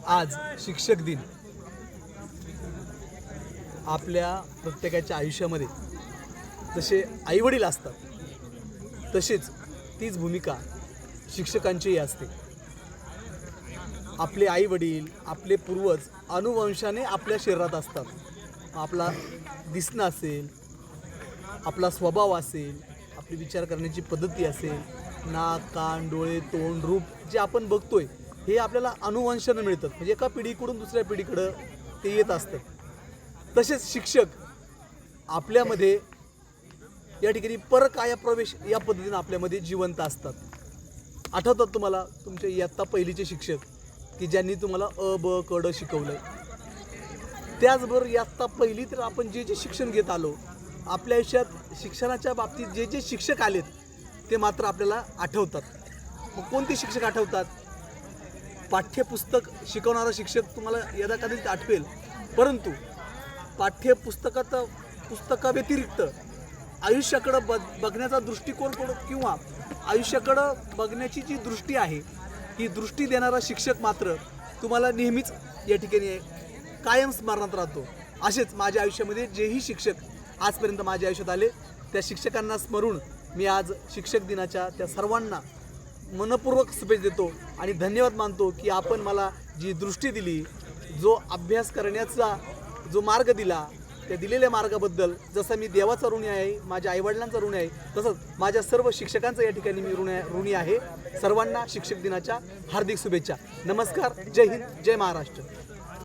आज शिक्षक दिन आपल्या प्रत्येकाच्या आयुष्यामध्ये जसे आईवडील असतात तसेच तीच भूमिका शिक्षकांचीही असते. आपले आईवडील आपले पूर्वज अनुवंशाने आपल्या शरीरात असतात. आपला दिसणं असेल, आपला स्वभाव असेल, आपली विचार करण्याची पद्धती असेल, नाक कान डोळे तोंड रूप जे आपण बघतोय हे आपल्याला अनुवंशाने मिळतात. म्हणजे एका पिढीकडून दुसऱ्या पिढीकडं ते येत असतं. तसेच शिक्षक आपल्यामध्ये या ठिकाणी परकाया प्रवेश या पद्धतीने आपल्यामध्ये जिवंत असतात. आठवतात तुम्हाला तुमचे इयत्ता पहिलीचे शिक्षक की ज्यांनी तुम्हाला अ ब क ड शिकवलं. त्याचबरोबर इयत्ता पहिली तर आपण जे जे शिक्षण घेत आलो आपल्या आयुष्यात शिक्षणाच्या बाबतीत जे जे शिक्षक आलेत ते मात्र आपल्याला आठवतात. मग कोणते शिक्षक आठवतात? पाठ्यपुस्तक शिकवणारा शिक्षक तुम्हाला यदाकदाचित आठवेल, परंतु पुस्तकाव्यतिरिक्त आयुष्याकडं बघण्याचा दृष्टिकोन किंवा आयुष्याकडं बघण्याची जी दृष्टी आहे ही दृष्टी देणारा शिक्षक मात्र तुम्हाला नेहमीच या ठिकाणी कायम स्मरणात राहतो. असेच माझ्या आयुष्यामध्ये जेही शिक्षक आजपर्यंत माझ्या आयुष्यात आले त्या शिक्षकांना स्मरून मी आज शिक्षक दिनाच्या त्या सर्वांना मनपूर्वक शुभेच्छा देतो आणि धन्यवाद मानतो की आपण मला जी दृष्टी दिली, जो अभ्यास करण्याचा जो मार्ग दिला, त्या दिलेल्या मार्गाबद्दल जसं मी देवाचा ऋणी आहे, माझ्या आईवडिलांचा ऋणी आहे, तसंच माझ्या सर्व शिक्षकांचा या ठिकाणी मी ऋणी आहे. सर्वांना शिक्षक दिनाच्या हार्दिक शुभेच्छा. नमस्कार. जय हिंद. जय महाराष्ट्र.